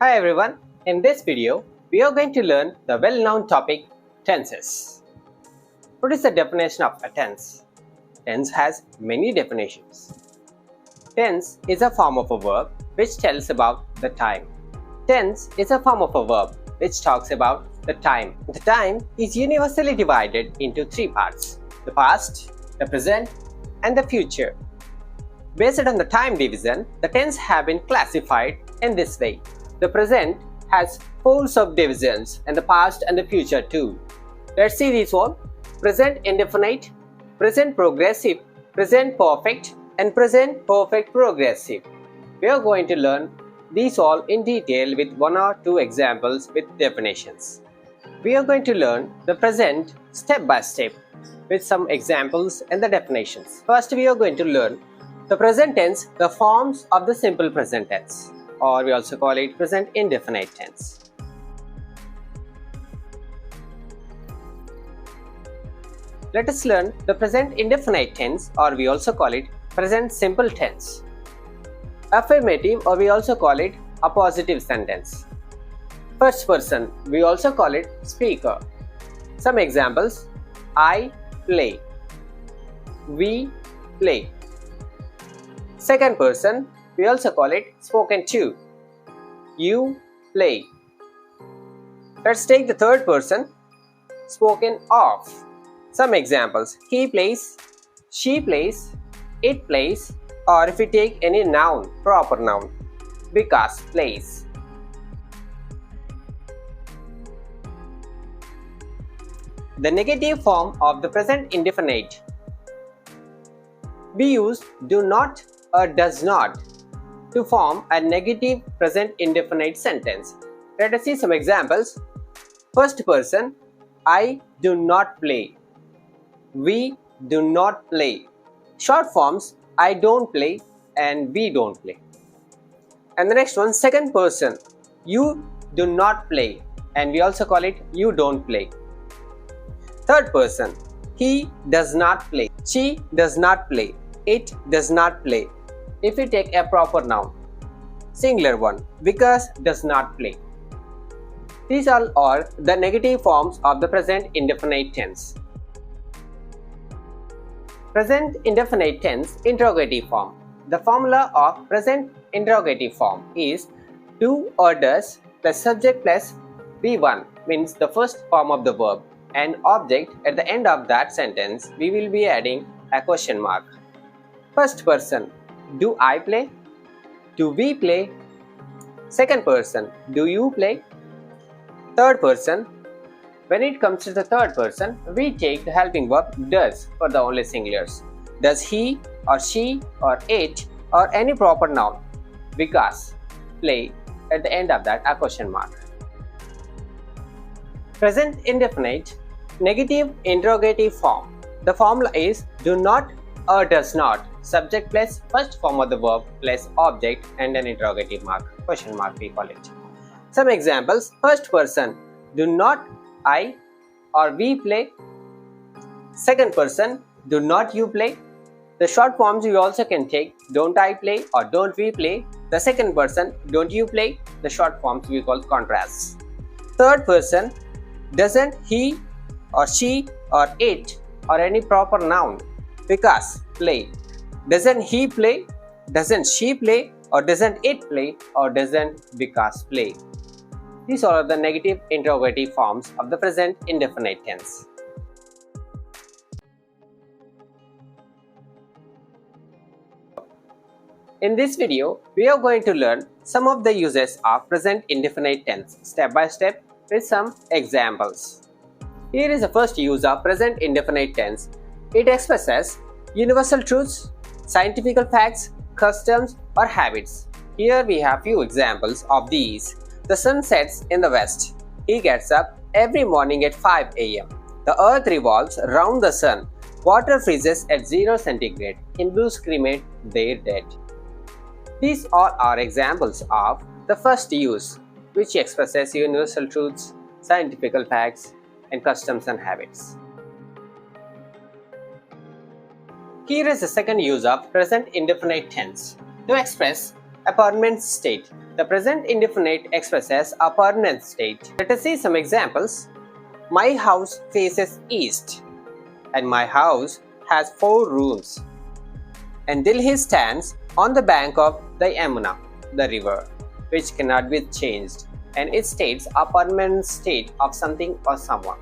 Hi everyone, in this video we are going to learn the well-known topic tenses. What is the definition of a tense? Tense has many definitions. Tense is a form of a verb which tells about the time. Tense is a form of a verb which talks about the time. The time is universally divided into three parts: the past, the present, and the future. Based on the time division, the tense have been classified in this way. The present has four subdivisions and the past and the future too. Let's see these all. Present indefinite, present progressive, present perfect, and present perfect progressive. We are going to learn these all in detail with one or two examples with definitions. We are going to learn the present step by step with some examples and the definitions. First, we are going to learn the present tense, the forms of the simple present tense, or we also call it present indefinite tense. Let us learn the present indefinite tense, or we also call it present simple tense. Affirmative, or we also call it a positive sentence. First person, we also call it speaker. Some examples: I play, we play. Second person, we also call it spoken to. You play. Let's take the third person, spoken of. Some examples: he plays, she plays, it plays, or if we take any noun, proper noun, Vikas plays. The negative form of the present indefinite. We use do not or does not to form a negative present indefinite sentence. Let us see some examples. First person, I do not play. We do not play. Short forms, I don't play and we don't play. And the next one, second person, you do not play, and we also call it you don't play. Third person, he does not play, she does not play, it does not play. If we take a proper noun, singular one, Vikas does not play. These are all the negative forms of the present indefinite tense. Present indefinite tense interrogative form. The formula of present interrogative form is do or does plus subject plus V1, means the first form of the verb, and object. At the end of that sentence we will be adding a question mark. First person, do I play? Do we play? Second person, do you play? Third person, when it comes to the third person, we take the helping verb does for the only singulars. Does he or she or it or any proper noun, Vikas, play? At the end of that a question mark. Present indefinite negative interrogative form. The formula is do not or does not, subject plus first form of the verb plus object and an interrogative mark, question mark we call it. Some examples: first person, do not I or we play. Second person, do not you play. The short forms you also can take don't I play or don't we play. The second person, don't you play. The short forms we call contrasts. Third person, doesn't he or she or it or any proper noun, Vikas, play. Doesn't he play? Doesn't she play? Or doesn't it play? Or doesn't Vikas play? These are the negative interrogative forms of the present indefinite tense. In this video, we are going to learn some of the uses of present indefinite tense step by step with some examples. Here is the first use of present indefinite tense. It expresses universal truths, scientific facts, customs, or habits. Here we have few examples of these. The sun sets in the west. He gets up every morning at 5 a.m. The earth revolves round the sun. Water freezes at 0 centigrade. Hindus cremate their dead. These all are examples of the first use, which expresses universal truths, scientific facts, and customs and habits. Here is the second use of present indefinite tense to express a permanent state. The present indefinite expresses a permanent state. Let us see some examples. My house faces east, and my house has 4 rooms. And Delhi stands on the bank of the Yamuna, the river, which cannot be changed, and it states a permanent state of something or someone.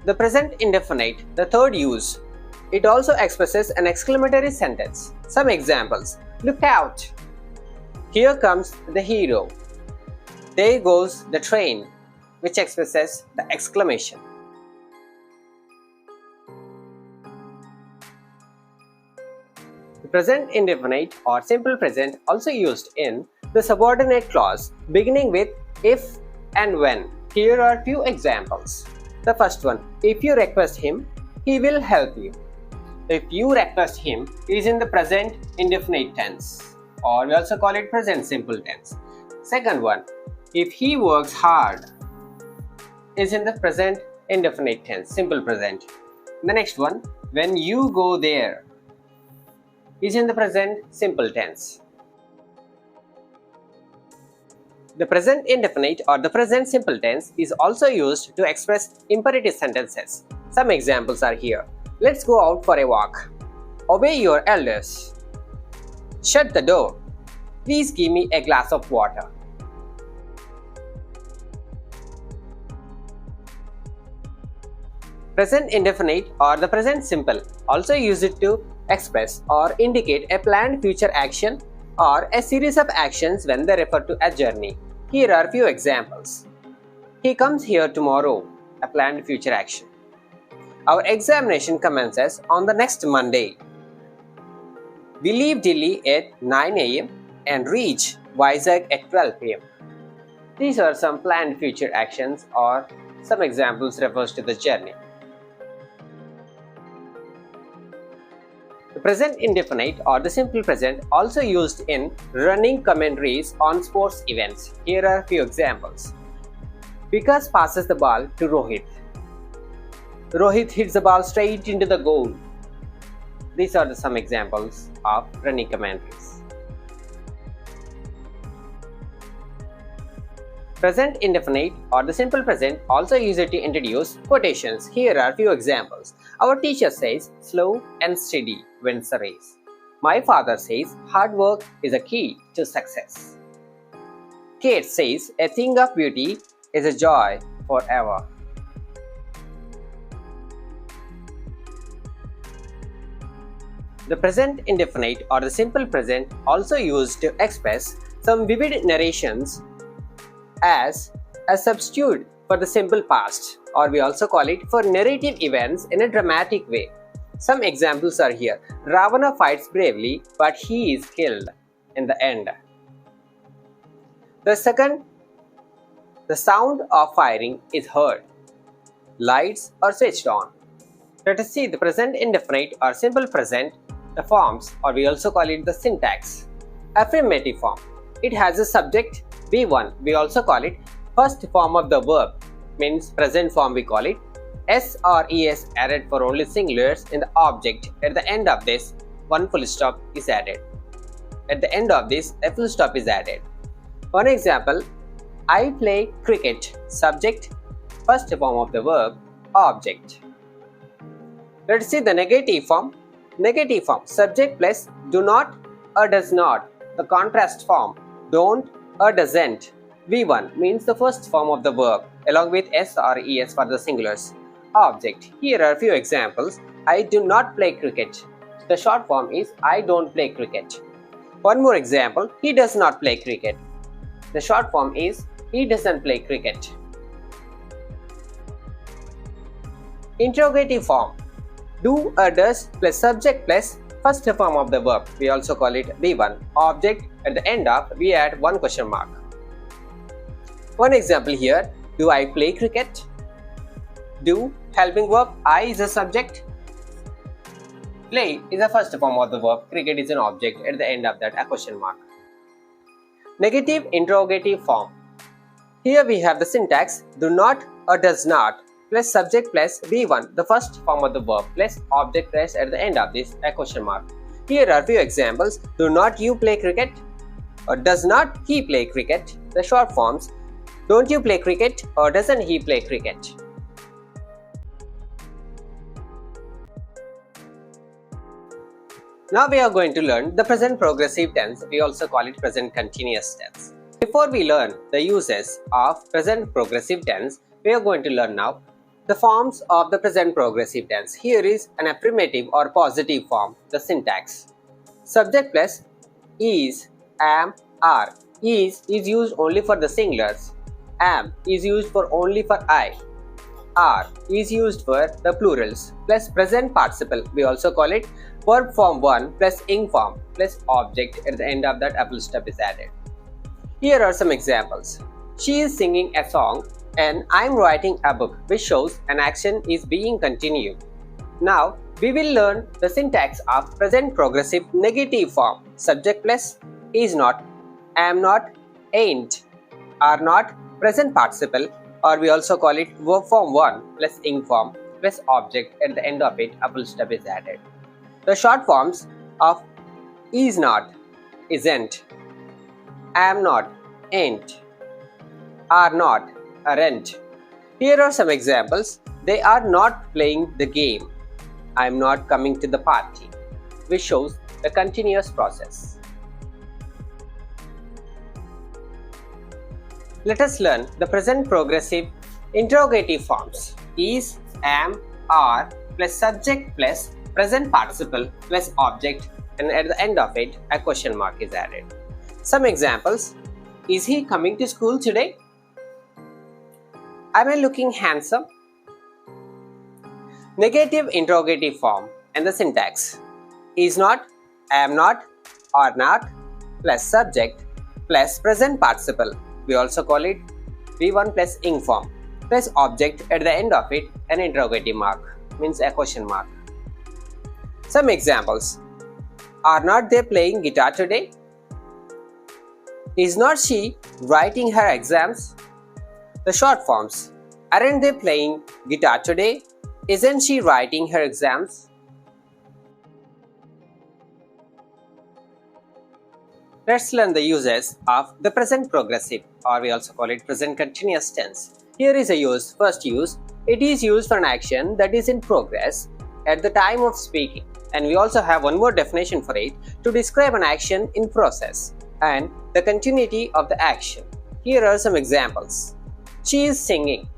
The present indefinite, the third use, it also expresses an exclamatory sentence. Some examples. Look out! Here comes the hero. There goes the train, which expresses the exclamation. The present indefinite or simple present also used in the subordinate clause beginning with if and when. Here are few examples. The first one, if you request him, he will help you. If you request him is in the present indefinite tense, or we also call it present simple tense. Second one, if he works hard is in the present indefinite tense, simple present. The next one, when you go there is in the present simple tense. The present indefinite or the present simple tense is also used to express imperative sentences. Some examples are here. Let's go out for a walk. Obey your elders. Shut the door. Please give me a glass of water. Present indefinite or the present simple also use it to express or indicate a planned future action or a series of actions when they refer to a journey. Here are few examples. He comes here tomorrow, a planned future action. Our examination commences on the next Monday. We leave Delhi at 9 a.m. and reach Vizag at 12 p.m. These are some planned future actions or some examples refers to the journey. The present indefinite or the simple present also used in running commentaries on sports events. Here are a few examples. Vikas passes the ball to Rohit. Rohit hits the ball straight into the goal. These are some examples of running commentaries. Present indefinite or the simple present also used to introduce quotations. Here are few examples. Our teacher says, slow and steady wins the race. My father says, hard work is a key to success. Kate says, a thing of beauty is a joy forever. The present indefinite or the simple present also used to express some vivid narrations as a substitute for the simple past, or we also call it for narrative events in a dramatic way. Some examples are here. Ravana fights bravely, but he is killed in the end. The second, the sound of firing is heard. Lights are switched on. Let us see the present indefinite or simple present, the forms, or we also call it the syntax. Affirmative form. It has a subject B1. We also call it first form of the verb, means present form we call it. S or ES added for only singulars in the object. At the end of this, one full stop is added. At the end of this, a full stop is added. One example, I play cricket. Subject, first form of the verb, object. Let's see the negative form. Negative form, subject plus do not or does not. The contrast form, don't or doesn't. V1 means the first form of the verb along with S or ES for the singulars. Object. Here are a few examples. I do not play cricket. The short form is I don't play cricket. One more example. He does not play cricket. The short form is he doesn't play cricket. Interrogative form. Do or does plus subject plus first form of the verb. We also call it B1. Object. At the end of we add one question mark. One example here. Do I play cricket? Do, helping verb, I is a subject. Play is the first form of the verb. Cricket is an object. At the end of that, a question mark. Negative interrogative form. Here we have the syntax do not or does not plus subject plus V1, the first form of the verb, plus object plus at the end of this, a question mark. Here are few examples. Do not you play cricket? Or does not he play cricket? The short forms. Don't you play cricket? Or doesn't he play cricket? Now we are going to learn the present progressive tense. We also call it present continuous tense. Before we learn the uses of present progressive tense, we are going to learn now the forms of the present progressive tense. Here is an affirmative or positive form, the syntax. Subject plus is, am, are. Is used only for the singulars. Am is used for only for I. Are is used for the plurals. Plus present participle. We also call it verb form 1 plus ing form plus object. At the end of that, a full stop is added. Here are some examples. She is singing a song and I am writing a book, which shows an action is being continued. Now we will learn the syntax of present progressive negative form. Subject plus is not, am not, ain't, are not, present participle, or we also call it verb form 1 plus ing form plus object. At the end of it, a full stop is added. The short forms of is not, isn't, am not, ain't, are not, aren't. Here are some examples. They are not playing the game. I am not coming to the party, which shows the continuous process. Let us learn the present progressive interrogative forms. Is, am, are plus subject plus present participle plus object, and at the end of it, a question mark is added. Some examples. Is he coming to school today? Am I looking handsome? Negative interrogative form and the syntax. Is not, am not, are not plus subject plus present participle. We also call it V1 plus ing form plus object. At the end of it, an interrogative mark, means a question mark. Some examples. Are not they playing guitar today? Is not she writing her exams? The short forms. Aren't they playing guitar today? Isn't she writing her exams? Let's learn the uses of the present progressive, or we also call it present continuous tense. Here is a use. First use. It is used for an action that is in progress at the time of speaking. And we also have one more definition for it to describe an action in process and the continuity of the action. Here are some examples. She is singing.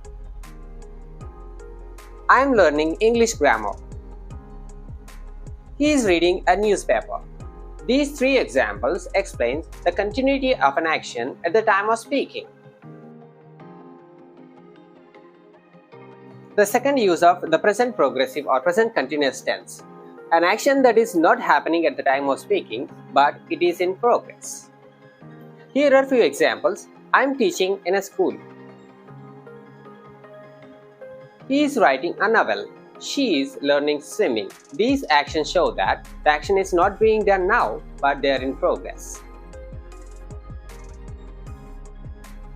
I am learning English grammar. He is reading a newspaper. These three examples explain the continuity of an action at the time of speaking. The second use of the present progressive or present continuous tense. An action that is not happening at the time of speaking, but it is in progress. Here are few examples. I am teaching in a school. He is writing a novel. She is learning swimming. These actions show that the action is not being done now, but they are in progress.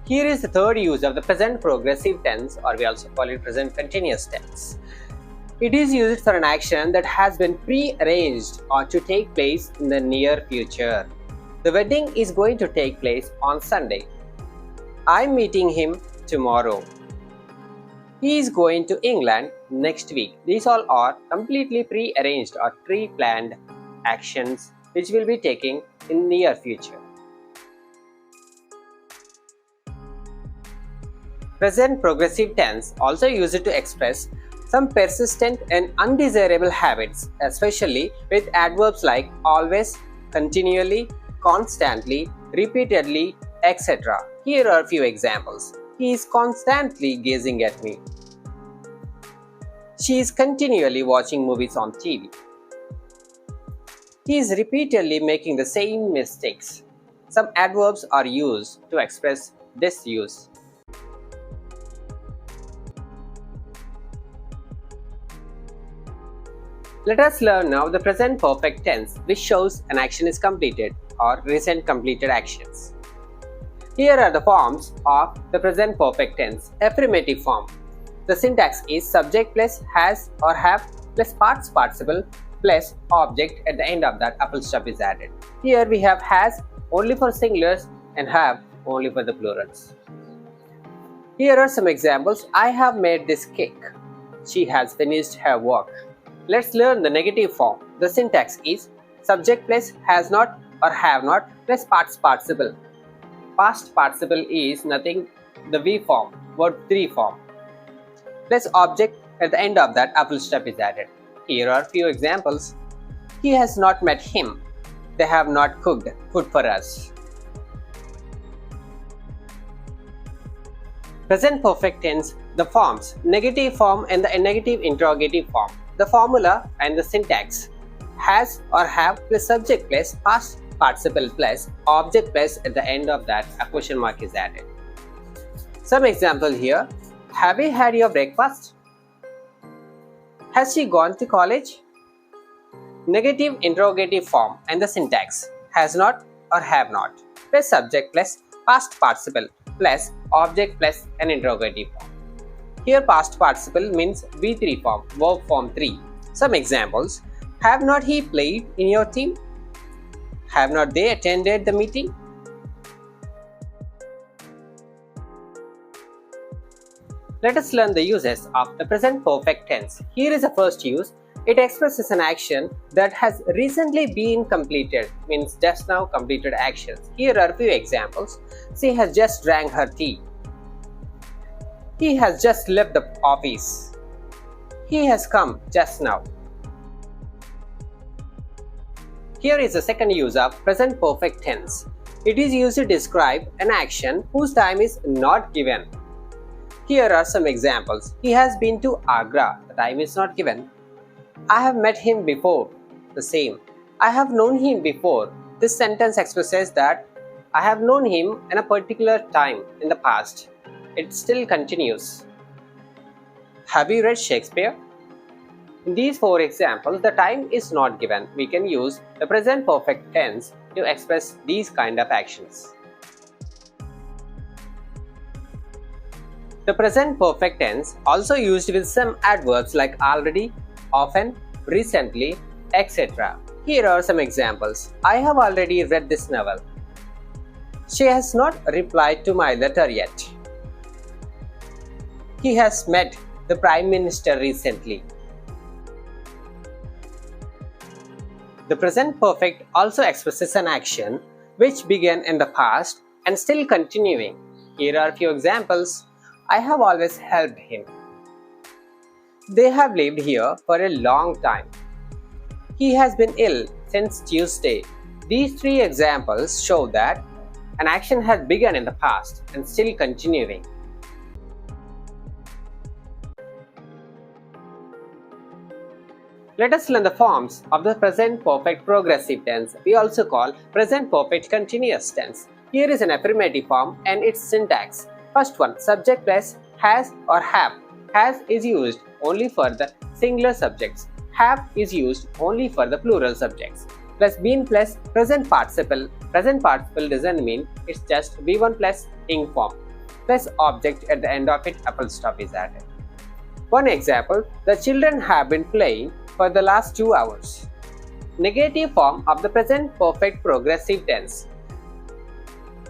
Here is the third use of the present progressive tense, or we also call it present continuous tense. It is used for an action that has been pre-arranged or to take place in the near future. The wedding is going to take place on Sunday. I'm meeting him tomorrow. He is going to England next week. These all are completely pre-arranged or pre-planned actions which will be taking in near future. Present progressive tense also used to express some persistent and undesirable habits, especially with adverbs like always, continually, constantly, repeatedly, etc. Here are a few examples. He is constantly gazing at me. She is continually watching movies on TV. He is repeatedly making the same mistakes. Some adverbs are used to express this use. Let us learn now the present perfect tense, which shows an action is completed or recent completed actions. Here are the forms of the present perfect tense. Affirmative form. The syntax is subject plus has or have plus past participle plus object at the end of that a full stop is added. Here we have has only for singulars and have only for the plurals. Here are some examples. I have made this cake. She has finished her work. Let's learn the negative form. The syntax is subject plus has not or have not plus past participle. Past participle is nothing, the V form, verb 3 form. Plus object at the end of that a full stop is added. Here are few examples. He has not met him. They have not cooked food for us. Present perfect tense, the forms negative form and the negative interrogative form. The formula and the syntax has or have plus subject plus past participle plus object plus at the end of that a question mark is added. Some example here. Have you had your breakfast? Has she gone to college? Negative interrogative form and the syntax has not or have not plus subject plus past participle plus object plus an interrogative form. Here past participle means V3 form, verb form 3. Some examples. Have not he played in your team? Have not they attended the meeting? Let us learn the uses of the present perfect tense. Here is the first use. It expresses an action that has recently been completed, means just now completed actions. Here are a few examples. She has just drank her tea. He has just left the office. He has come just now. Here is the second use of present perfect tense. It is used to describe an action whose time is not given. Here are some examples. He has been to Agra. The time is not given. I have met him before. The same. I have known him before. This sentence expresses that I have known him in a particular time in the past. It still continues. Have you read Shakespeare? In these four examples, the time is not given. We can use the present perfect tense to express these kind of actions. The present perfect tense also used with some adverbs like already, often, recently, etc. Here are some examples. I have already read this novel. She has not replied to my letter yet. He has met the Prime Minister recently. The present perfect also expresses an action which began in the past and still continuing. Here are a few examples. I have always helped him. They have lived here for a long time. He has been ill since Tuesday. These three examples show that an action has begun in the past and still continuing. Let us learn the forms of the present perfect progressive tense. We also call present perfect continuous tense. Here is an affirmative form and its syntax. First one, subject plus has or have. Has is used only for the singular subjects. Have is used only for the plural subjects. Plus been plus present participle. Present participle doesn't mean, it's just V1 plus ing form. Plus object at the end of it, a full stop is added. One example, the children have been playing for the last 2 hours. Negative form of the present perfect progressive tense.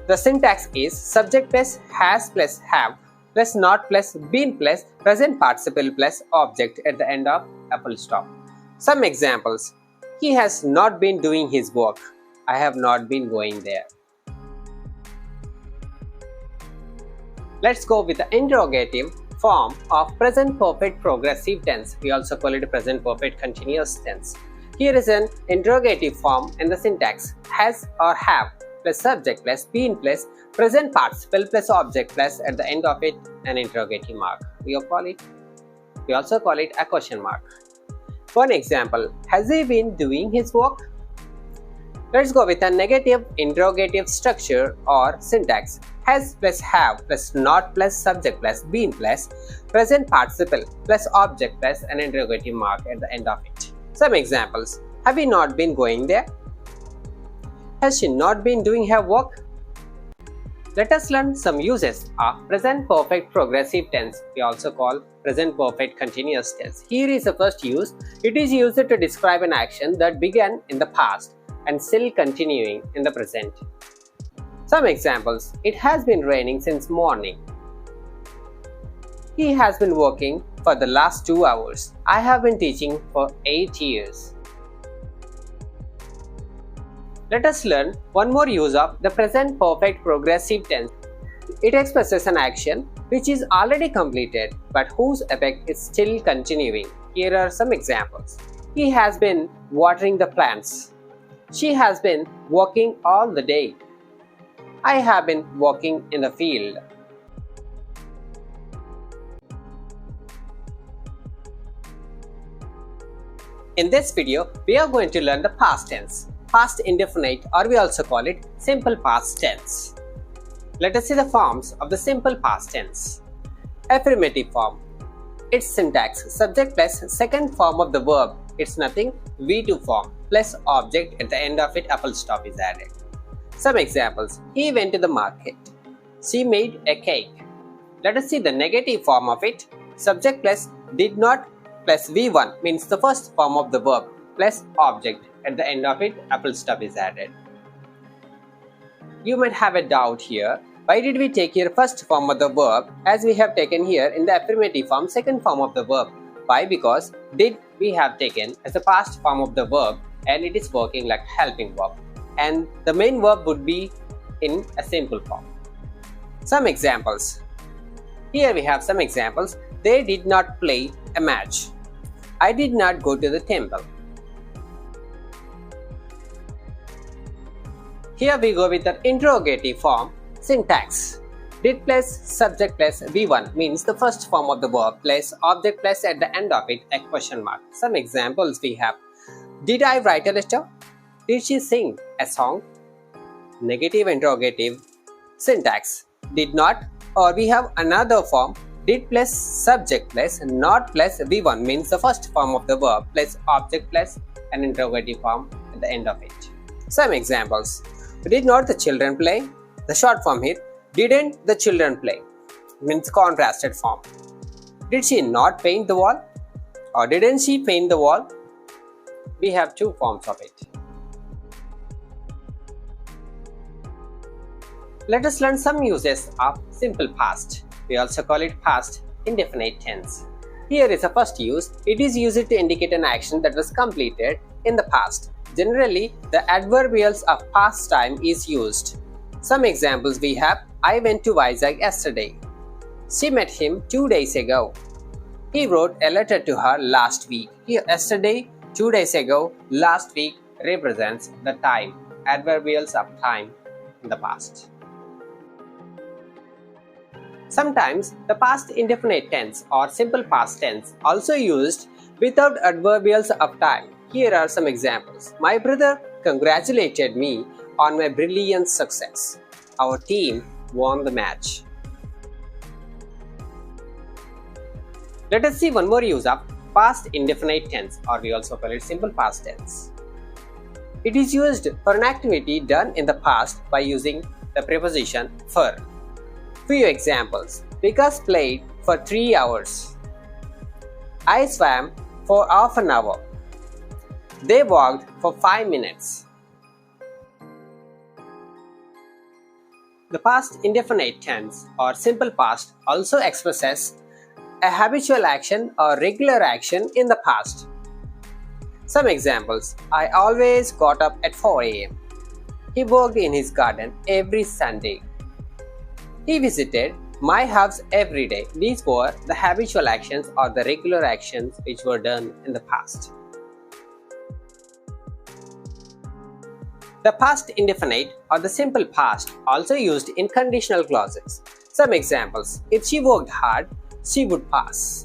The syntax is subject plus has plus have plus not plus been plus present participle plus object at the end of a full stop. Some examples. He has not been doing his work. I have not been going there. Let's go with the interrogative form of present perfect progressive tense. We also call it present perfect continuous tense. Here is an interrogative form and the syntax has or have plus subject plus been plus present participle plus object plus at the end of it an interrogative mark. We also call it a question mark. One example, has he been doing his work? Let's go with a negative interrogative structure or syntax. Has plus have plus not plus subject plus been plus present participle plus object plus an interrogative mark at the end of it. Some examples. Have you not been going there? Has she not been doing her work? Let us learn some uses of present perfect progressive tense, we also call present perfect continuous tense. Here is the first use. It is used to describe an action that began in the past and still continuing in the present. Some examples. It has been raining since morning. He has been working for the last 2 hours. I have been teaching for 8 years. Let us learn one more use of the present perfect progressive tense. It expresses an action which is already completed but whose effect is still continuing. Here are some examples. He has been watering the plants. She has been working all the day. I have been working in the field. In this video, we are going to learn the past tense, past indefinite, or we also call it simple past tense. Let us see the forms of the simple past tense. Affirmative form. Its syntax, subject plus second form of the verb. It's nothing, V2 form plus object at the end of it, apostrophe is added. Some examples. He went to the market. She made a cake. Let us see the negative form of it. Subject plus did not plus V1 means the first form of the verb plus object at the end of it, apostrophe is added. You might have a doubt here. Why did we take here first form of the verb as we have taken here in the affirmative form second form of the verb? Why? Because did we have taken as the past form of the verb and it is working like helping verb, and the main verb would be in a simple form. Some examples. Here we have some examples. They did not play a match. I did not go to the temple. Here we go with the interrogative form. Syntax. Did plus subject plus V1 means the first form of the verb plus object plus at the end of it a question mark. Some examples we have. Did I write a letter? Did she sing a song? Negative interrogative. Syntax. Did not, or we have another form. Did plus subject plus not plus V1 means the first form of the verb plus object plus an interrogative form at the end of it. Some examples. Did not the children play? The short form here. Didn't the children play? Means contrasted form. Did she not paint the wall? Or didn't she paint the wall? We have two forms of it. Let us learn some uses of simple past. We also call it past indefinite tense. Here is a first use. It is used to indicate an action that was completed in the past. Generally, the adverbials of past time is used. Some examples we have. I went to Vizag yesterday. She met him 2 days ago. He wrote a letter to her last week. Here, yesterday, 2 days ago, last week represents the time, adverbials of time in the past. Sometimes the past indefinite tense or simple past tense also used without adverbials of time. Here are some examples. My brother congratulated me on my brilliant success. Our team won the match. Let us see one more use of past indefinite tense, or we also call it simple past tense. It is used for an activity done in the past by using the preposition for. Few examples. Vikas played for 3 hours. I swam for half an hour. They walked for 5 minutes. The past indefinite tense or simple past also expresses a habitual action or regular action in the past. Some examples. I always got up at 4 a.m. He worked in his garden every Sunday. He visited my house every day. These were the habitual actions or the regular actions which were done in the past. The past indefinite or the simple past also used in conditional clauses. Some examples. If she worked hard, she would pass.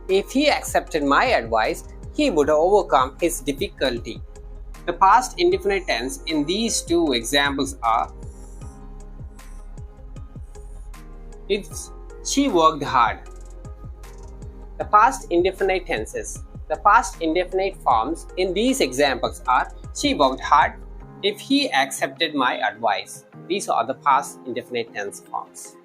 If he accepted my advice, he would overcome his difficulty. The past indefinite tense in these two examples are: if she worked hard. The past indefinite tenses. The past indefinite forms in these examples are: she worked hard, If he accepted my advice. These are the past indefinite tense forms.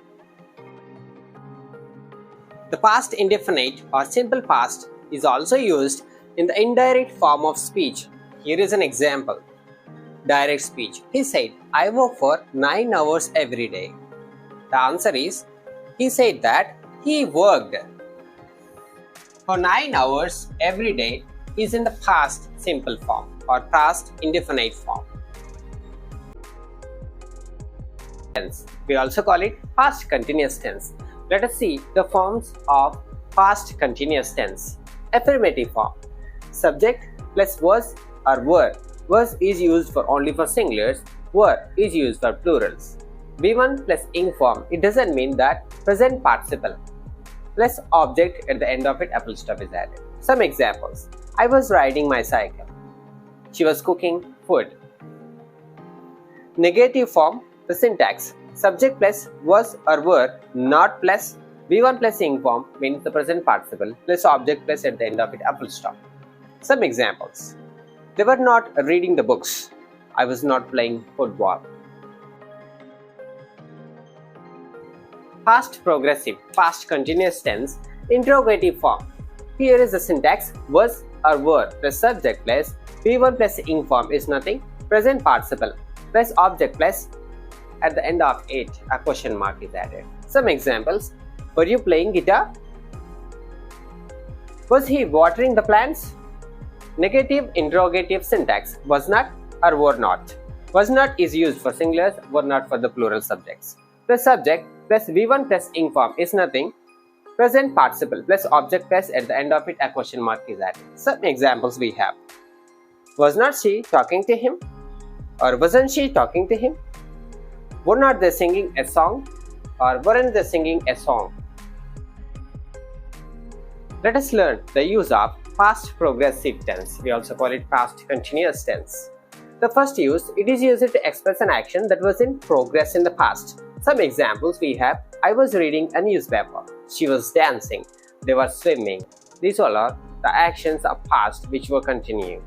The past indefinite or simple past is also used in the indirect form of speech. Here is an example. Direct speech. He said, I work for 9 hours every day. The answer is, he said that he worked for 9 hours every day is in the past simple form or past indefinite form. Tense. We also call it past continuous tense. Let us see the forms of past continuous tense. Affirmative form. Subject plus was or were. Was is used for only for singulars. Were is used for plurals. V1 plus ing form. It doesn't mean that present participle plus object at the end of it apple stop is added. Some examples. I was riding my cycle. She was cooking food. Negative form. The syntax. Subject plus was or were not plus V1 plus ing form means the present participle plus object plus at the end of it apple stop. Some examples. They were not reading the books. I was not playing football. Past progressive, past continuous tense, interrogative form. Here is the syntax was or were plus subject plus V1 plus ing form is nothing, present participle plus object plus at the end of it a question mark is added. Some examples. Were you playing guitar? Was he watering the plants? Negative interrogative syntax. Was not or were not. Was not is used for singulars, were not for the plural subjects. The subject plus V1 plus ing form is nothing. Present participle plus object plus at the end of it a question mark is added. Some examples we have. Was not she talking to him? Or wasn't she talking to him? Were not they singing a song? Or weren't they singing a song? Let us learn the use of past progressive tense. We also call it past continuous tense. The first use, it is used to express an action that was in progress in the past. Some examples we have. I was reading a newspaper. She was dancing. They were swimming. These all are the actions of past which were continuing.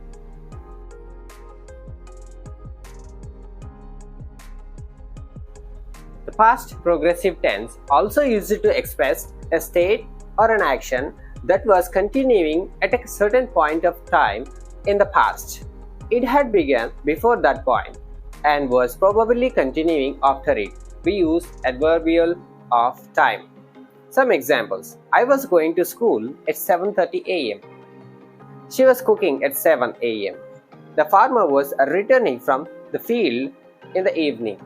The past progressive tense also used to express a state or an action that was continuing at a certain point of time in the past. It had begun before that point and was probably continuing after it. We use adverbial of time. Some examples. I was going to school at 7:30 a.m. She was cooking at 7 a.m. The farmer was returning from the field in the evening.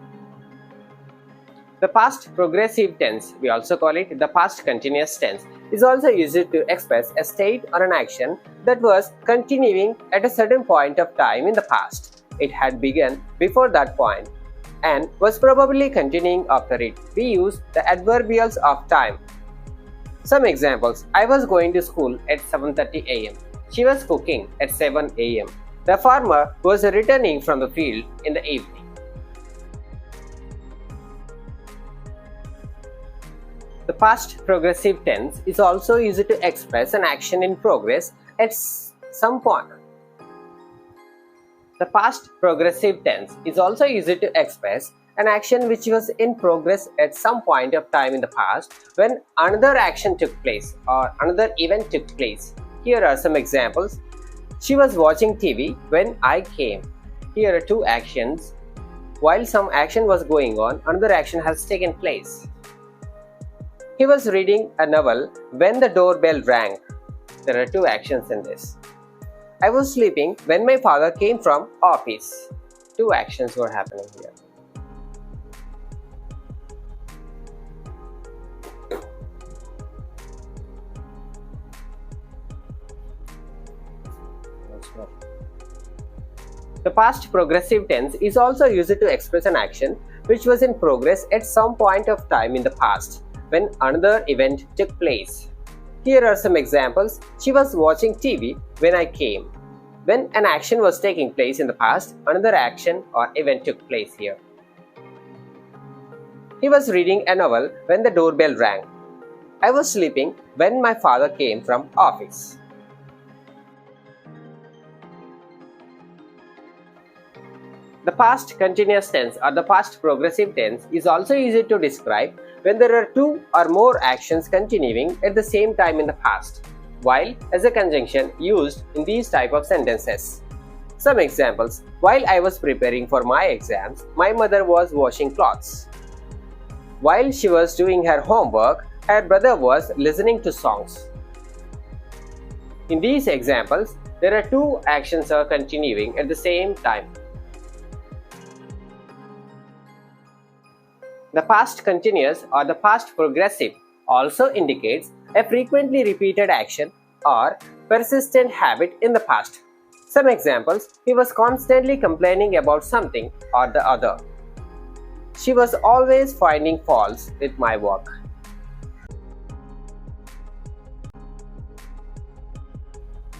The past progressive tense, we also call it the past continuous tense, is also used to express a state or an action that was continuing at a certain point of time in the past. It had begun before that point and was probably continuing after it. We use the adverbials of time. Some examples. I was going to school at 7:30 a.m. She was cooking at 7 a.m. The farmer was returning from the field in the evening. The past progressive tense is also used to express an action in progress at some point. The past progressive tense is also used to express an action which was in progress at some point of time in the past when another action took place or another event took place. Here are some examples. She was watching TV when I came. Here are two actions. While some action was going on, another action has taken place. He was reading a novel when the doorbell rang. There are two actions in this. I was sleeping when my father came from office. Two actions were happening here. The past progressive tense is also used to express an action which was in progress at some point of time in the past when another event took place. Here are some examples. She was watching TV when I came. When an action was taking place in the past, another action or event took place here. He was reading a novel when the doorbell rang. I was sleeping when my father came from office. The past continuous tense or the past progressive tense is also used to describe when there are two or more actions continuing at the same time in the past, while as a conjunction used in these type of sentences. Some examples: while I was preparing for my exams, my mother was washing clothes. While she was doing her homework, her brother was listening to songs. In these examples, there are two actions are continuing at the same time. The past continuous or the past progressive also indicates a frequently repeated action or persistent habit in the past. Some examples: he was constantly complaining about something or the other. She was always finding faults with my work.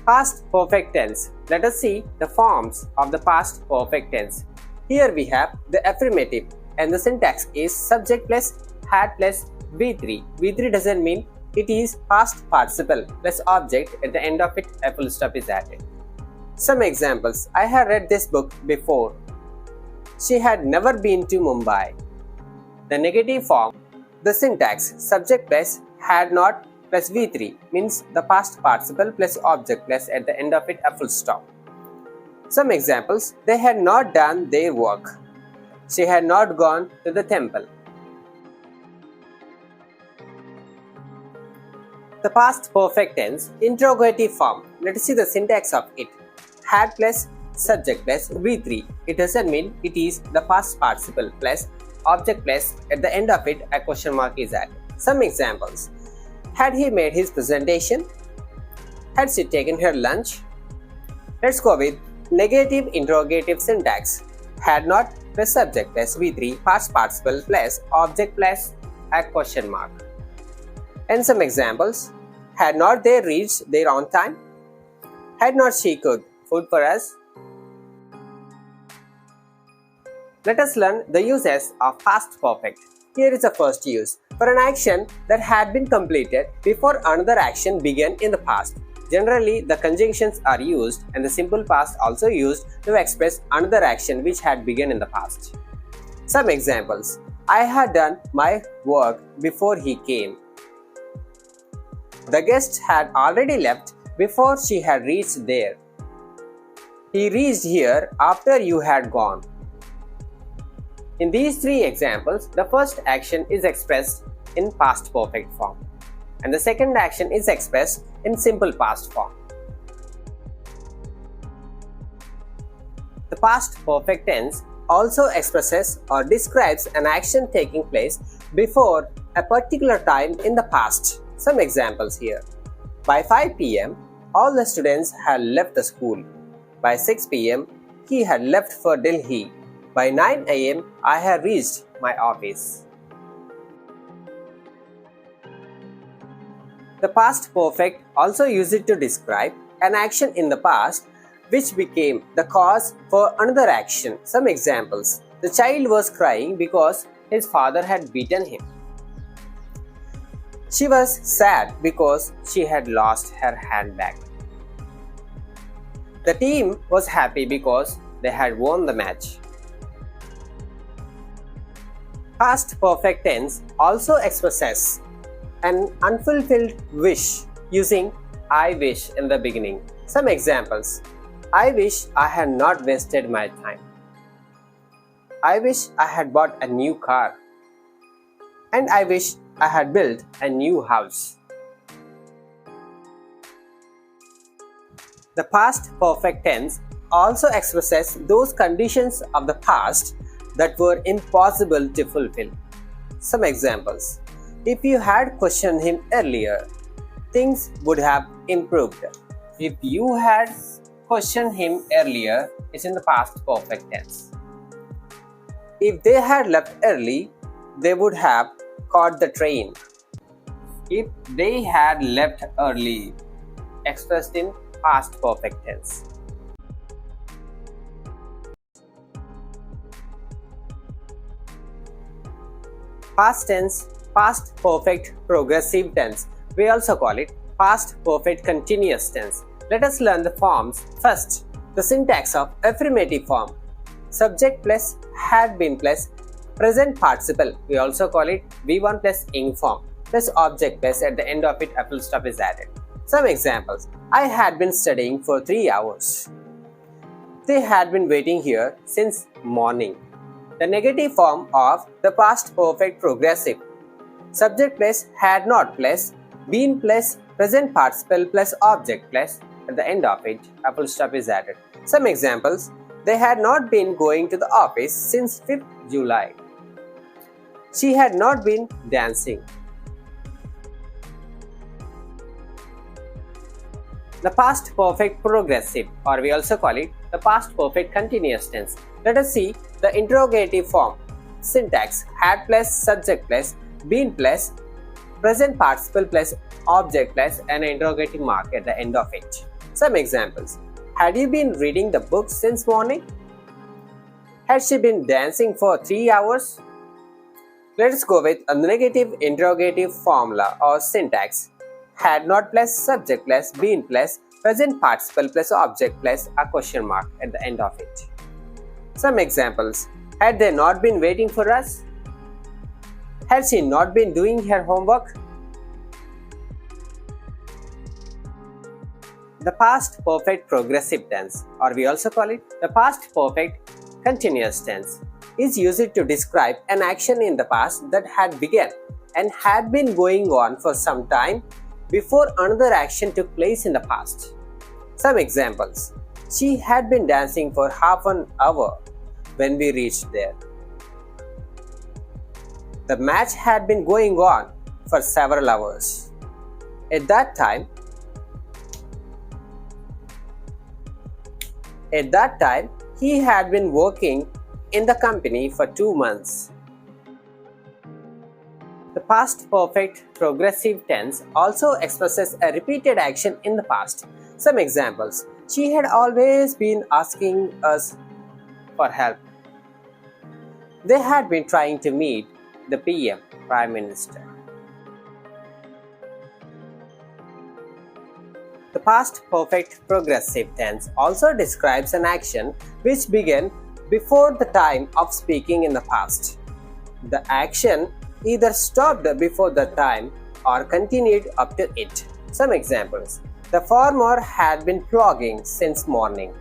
Past perfect tense. Let us see the forms of the past perfect tense. Here we have the affirmative, and the syntax is subject plus had plus V3. V3 doesn't mean it is past participle plus object. At the end of it, a full stop is added. Some examples: I had read this book before. She had never been to Mumbai. The negative form, the syntax subject plus had not plus V3 means the past participle plus object plus at the end of it a full stop. Some examples: they had not done their work. She had not gone to the temple. The past perfect tense interrogative form. Let us see the syntax of it. Had plus subject plus V3. It doesn't mean it is the past participle plus object plus at the end of it a question mark is added. Some examples: had he made his presentation? Had she taken her lunch? Let's go with negative interrogative syntax. Had not plus subject plus V3 past participle plus object plus a question mark. And some examples: had not they reached there on time? Had not she cooked food for us? Let us learn the uses of past perfect. Here is the first use. For an action that had been completed before another action began in the past. Generally, the conjunctions are used and the simple past also used to express another action which had begun in the past. Some examples: I had done my work before he came. The guest had already left before she had reached there. He reached here after you had gone. In these three examples, the first action is expressed in past perfect form, and the second action is expressed in simple past form. The past perfect tense also expresses or describes an action taking place before a particular time in the past. Some examples here: by 5 p.m., all the students had left the school. By 6 p.m., he had left for Delhi. By 9 a.m., I had reached my office. The past perfect also used to describe an action in the past which became the cause for another action. Some examples: the child was crying because his father had beaten him. She was sad because she had lost her handbag. The team was happy because they had won the match. Past perfect tense also expresses an unfulfilled wish using I wish in the beginning. Some examples: I wish I had not wasted my time. I wish I had bought a new car. And I wish I had built a new house. The past perfect tense also expresses those conditions of the past that were impossible to fulfill. Some examples: if you had questioned him earlier, things would have improved. If you had questioned him earlier is in the past perfect tense. If they had left early, they would have caught the train. If they had left early, expressed in past perfect tense. Past tense, past perfect progressive tense. We also call it past perfect continuous tense. Let us learn the forms. First, the syntax of affirmative form. subject plus had been plus present participle. We also call it V1 plus ing form plus object plus at the end of it a full stop is added. Some examples. I had been studying for 3 hours. They had been waiting here since morning. The negative form of the past perfect progressive. Subject plus had not plus been plus present participle plus object plus at the end of it a full stop is added. Some examples. They had not been going to the office since 5th July. She had not been dancing. The past perfect progressive, or we also call it the past perfect continuous tense. Let us see the interrogative form. Syntax: had plus subject plus been plus present participle plus object plus an interrogative mark at the end of it. Some examples. Had you been reading the book since morning? Had she been dancing for 3 hours? Let us go with a negative interrogative formula or syntax. Had not plus subject plus been plus present participle plus object plus a question mark at the end of it. Some examples. Had they not been waiting for us? Had she not been doing her homework? The past perfect progressive tense, or we also call it the past perfect continuous tense, is used to describe an action in the past that had begun and had been going on for some time before another action took place in the past. Some examples. She had been dancing for half an hour when we reached there. The match had been going on for several hours. At that time, he had been working in the company for 2 months. The past perfect progressive tense also expresses a repeated action in the past. Some examples. She had always been asking us for help. They had been trying to meet the PM, Prime Minister. The past perfect progressive tense also describes an action which began before the time of speaking in the past. The action either stopped before the time or continued up to it. Some examples. The farmer had been ploughing since morning.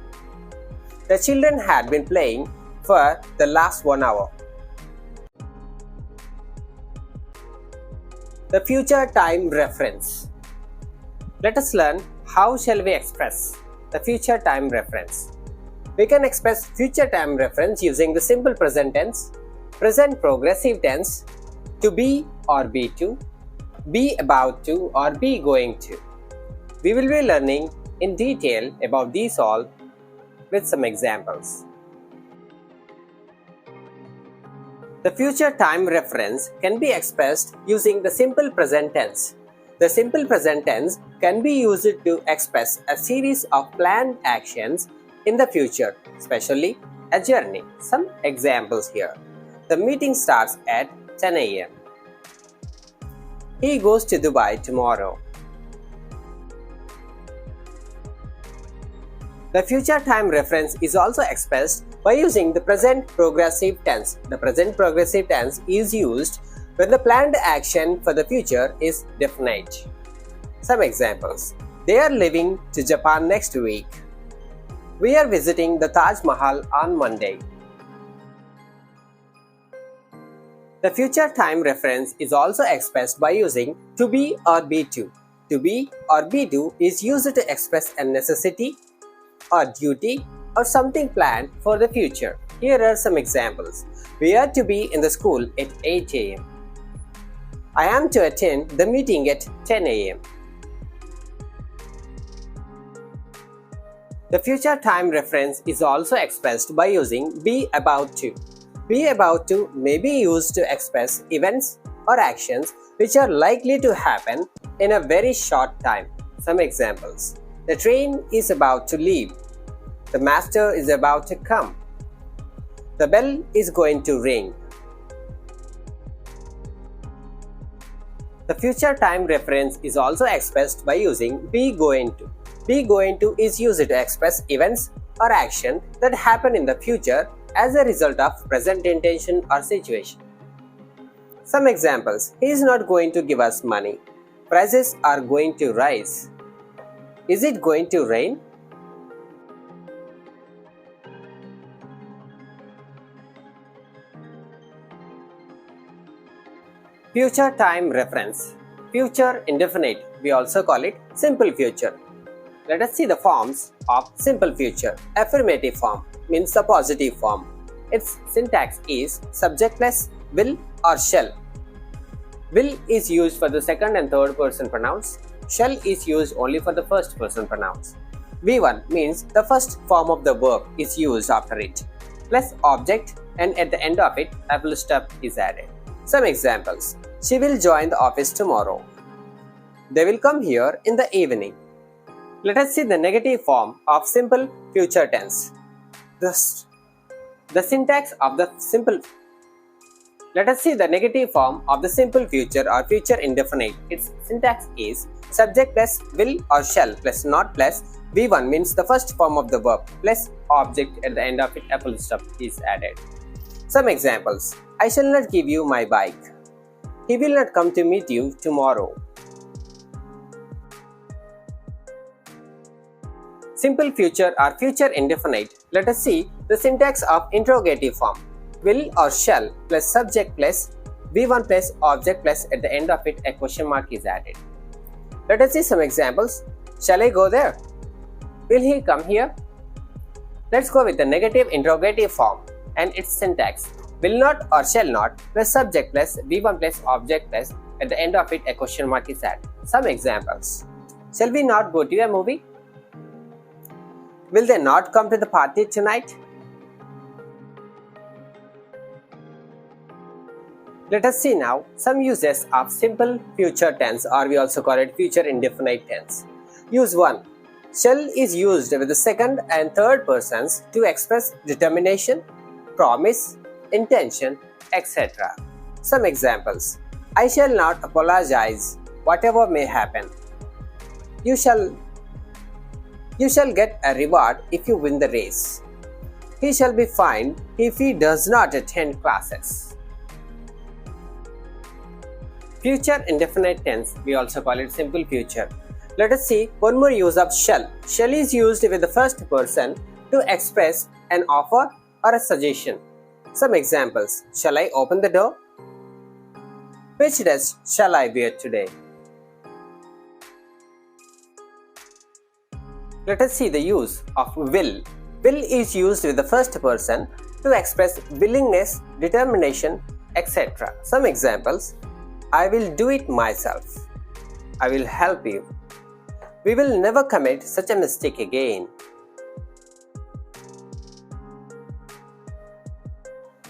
The children had been playing for the last 1 hour. The future time reference. Let us learn how shall we express the future time reference. We can express future time reference using the simple present tense, present progressive tense, to be or be to, be about to or be going to. We will be learning in detail about these all with some examples. The future time reference can be expressed using the simple present tense. The simple present tense can be used to express a series of planned actions in the future, especially a journey. Some examples here. The meeting starts at 10 a.m. He goes to Dubai tomorrow. The future time reference is also expressed by using the present progressive tense. The present progressive tense is used when the planned action for the future is definite. Some examples. They are leaving to Japan next week. We are visiting the Taj Mahal on Monday. The future time reference is also expressed by using to be or be to. To be or be to is used to express a necessity or duty or something planned for the future. Here are some examples. We are to be in the school at 8 a.m. I am to attend the meeting at 10 a.m. The future time reference is also expressed by using be about to. Be about to may be used to express events or actions which are likely to happen in a very short time. Some examples. The train is about to leave. The master is about to come. The bell is going to ring. The future time reference is also expressed by using be going to. Be going to is used to express events or action that happen in the future as a result of present intention or situation. Some examples: he is not going to give us money. Prices are going to rise. Is it going to rain? Future time reference. Future indefinite. We also call it simple future. Let us see the forms of simple future. Affirmative form means the positive form. Its syntax is subject plus will or shall. Will is used for the second and third person pronouns. Shall is used only for the first person pronouns. V1 means the first form of the verb is used after it, plus object, and at the end of it, a full stop is added. Some examples: she will join the office tomorrow. They will come here in the evening. Let us see the negative form of simple future tense. The syntax of the simple Let us see the negative form of the simple future or future indefinite. Its syntax is subject plus will or shall plus not plus V1 means the first form of the verb plus object, at the end of it a full stop is added. Some examples: I shall not give you my bike. He will not come to meet you tomorrow. Simple future or future indefinite. Let us see the syntax of interrogative form. Will or shall plus subject plus V1 plus object plus at the end of it a question mark is added. Let us see some examples. Shall I go there? Will he come here? Let's go with the negative interrogative form and its syntax. Will not or shall not plus subject plus V1 plus object plus at the end of it a question mark is added. Some examples: shall we not go to a movie? Will they not come to the party tonight? Let us see now some uses of simple future tense, or we also call it future indefinite tense. Use 1. Shall is used with the second and third persons to express determination, promise, intention, etc. Some examples: I shall not apologize, whatever may happen. You shall get a reward if you win the race. He shall be fined if he does not attend classes. Future indefinite tense, we also call it simple future. Let us see one more use of shall. Shall is used with the first person to express an offer or a suggestion. Some examples: shall I open the door? Which dress shall I wear today? Let us see the use of will. Will is used with the first person to express willingness, determination, etc. Some examples: I will do it myself. I will help you. We will never commit such a mistake again.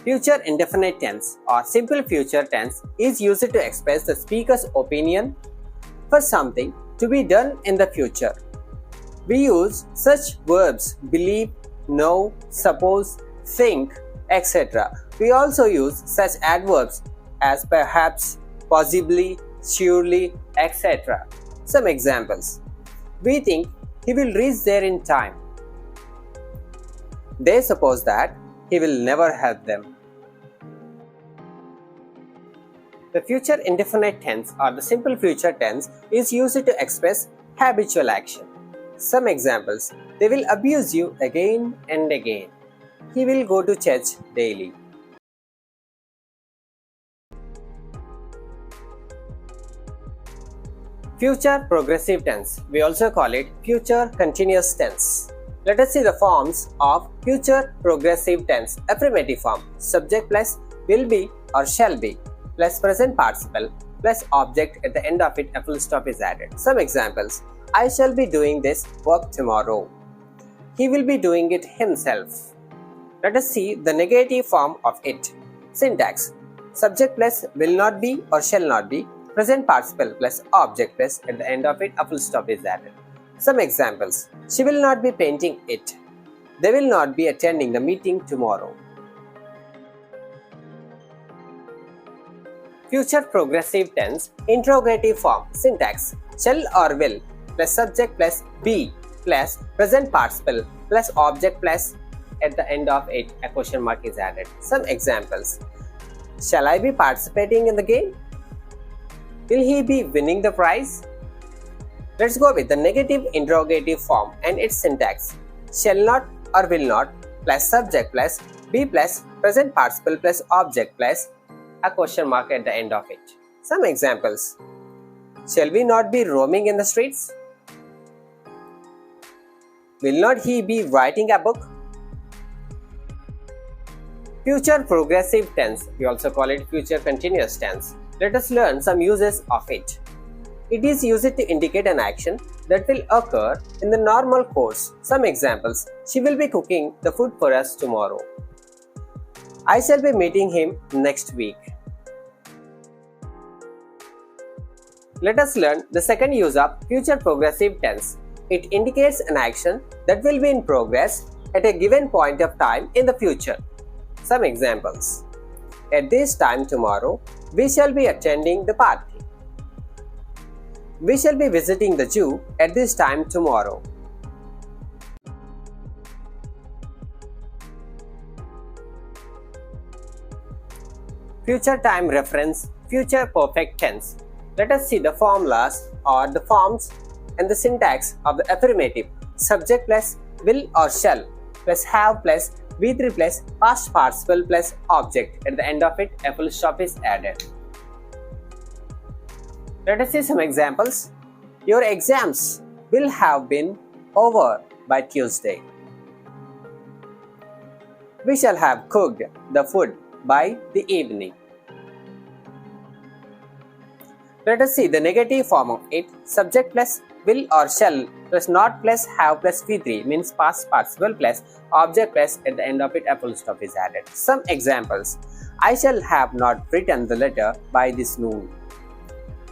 Future indefinite tense or simple future tense is used to express the speaker's opinion for something to be done in the future. We use such verbs believe, know, suppose, think, etc. We also use such adverbs as perhaps, possibly, surely, etc. Some examples: we think he will reach there in time. They suppose that he will never help them. The future indefinite tense or the simple future tense is used to express habitual action. Some examples: they will abuse you again and again. He will go to church daily. Future progressive tense, we also call it future continuous tense. Let us see the forms of future progressive tense. Affirmative form: subject plus will be or shall be plus present participle plus object, at the end of it a full stop is added. Some examples: I shall be doing this work tomorrow. He will be doing it himself. Let us see the negative form of it. Syntax: subject plus will not be or shall not be, present participle plus object plus, at the end of it a full stop is added. Some examples: she will not be painting it. They will not be attending the meeting tomorrow. Future progressive tense interrogative form. Syntax: shall or will plus subject plus be plus present participle plus object plus, at the end of it a question mark is added. Some examples. Shall I be participating in the game? Will he be winning the prize? Let's go with the negative interrogative form and its syntax. Shall not or will not plus subject plus be plus present participle plus object plus a question mark at the end of it. Some examples. Shall we not be roaming in the streets? Will not he be writing a book? Future progressive tense, we also call it future continuous tense. Let us learn some uses of it. It is used to indicate an action that will occur in the normal course. Some examples. She will be cooking the food for us tomorrow. I shall be meeting him next week. Let us learn the second use of future progressive tense. It indicates an action that will be in progress at a given point of time in the future. Some examples. At this time tomorrow, we shall be attending the party. We shall be visiting the zoo at this time tomorrow. Future time reference, future perfect tense. Let us see the formulas or the forms and the syntax of the affirmative. Subject plus will or shall plus have plus V3 plus past participle plus object. At the end of it, a full stop is added. Let us see some examples. Your exams will have been over by Tuesday. We shall have cooked the food by the evening. Let us see the negative form of it. Subject plus will or shall plus not plus have plus V3 means past participle plus object plus at the end of it a full stop is added. Some examples. I shall have not written the letter by this noon.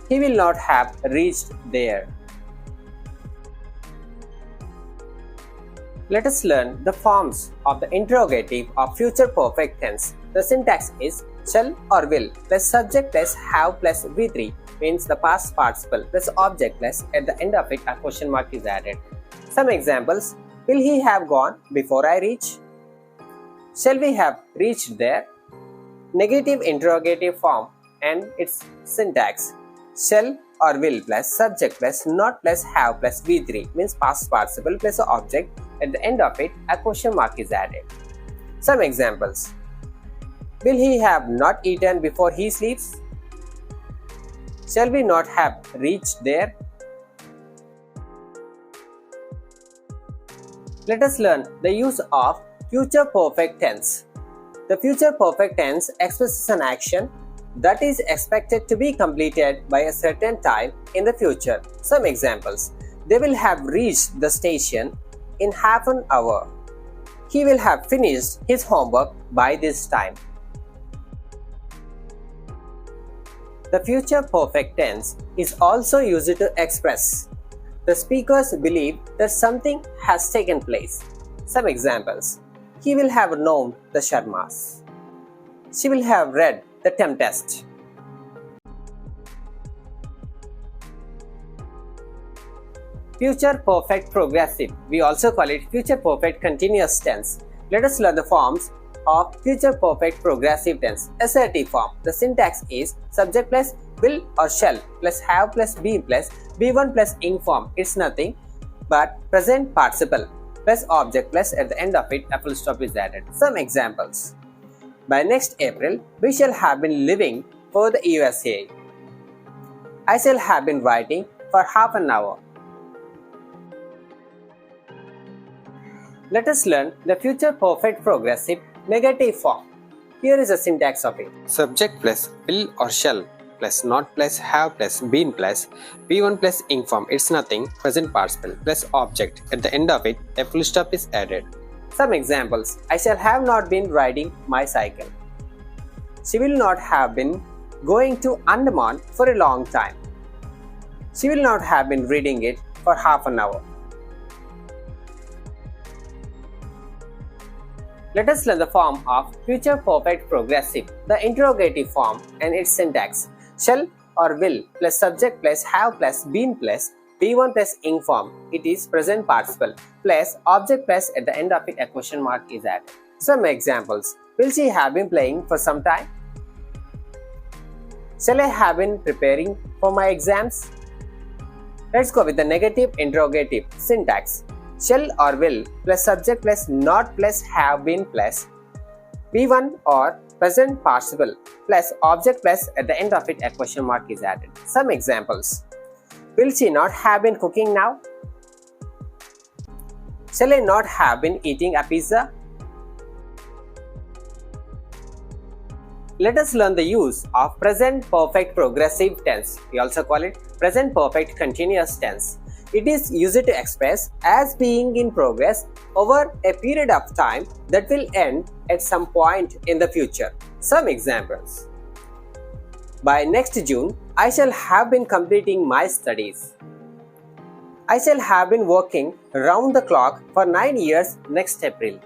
He will not have reached there. Let us learn the forms of the interrogative of future perfect tense. The syntax is shall or will plus subject plus have plus V3 means the past participle plus object plus at the end of it a question mark is added. Some examples. Will he have gone before I reach? Shall we have reached there? Negative interrogative form and its syntax. Shall or will plus subject plus not plus have plus V3 means past participle plus object. At the end of it, a question mark is added. Some examples. Will he have not eaten before he sleeps? Shall we not have reached there? Let us learn the use of future perfect tense. The future perfect tense expresses an action that is expected to be completed by a certain time in the future. Some examples. They will have reached the station in half an hour. He will have finished his homework by this time. The future perfect tense is also used to express the speakers believe that something has taken place. Some examples. He will have known the Sharmas. She will have read the Tempest. Future perfect progressive. We also call it future perfect continuous tense. Let us learn the forms of future perfect progressive tense. Assertive form. The syntax is subject plus will or shall plus have plus be plus be1 plus ing form. It's nothing but present participle plus object plus at the end of it a full stop is added. Some examples. By next April, we shall have been living for the USA. I shall have been writing for half an hour. Let us learn the future perfect progressive negative form. Here is the syntax of it. Subject plus will or shall plus not plus have plus been plus be1 plus ing form. It's nothing present participle plus object. At the end of it, a full stop is added. Some examples. I shall have not been riding my cycle. She will not have been going to Andaman for a long time. She will not have been reading it for half an hour. Let us learn the form of future perfect progressive, the interrogative form and its syntax. Shall or will plus subject plus have plus been plus P1 plus ing form, it is present participle plus object plus at the end of it a question mark is added. Some examples. Will she have been playing for some time? Shall I have been preparing for my exams? Let's go with the negative interrogative syntax. Shall or will plus subject plus not plus have been plus P1 or present participle plus object plus at the end of it a question mark is added. Some examples. Will she not have been cooking now? Shall I not have been eating a pizza? Let us learn the use of present perfect progressive tense. We also call it present perfect continuous tense. It is used to express as being in progress over a period of time that will end at some point in the future. Some examples. By next June, I shall have been completing my studies. I shall have been working round the clock for 9 years next April.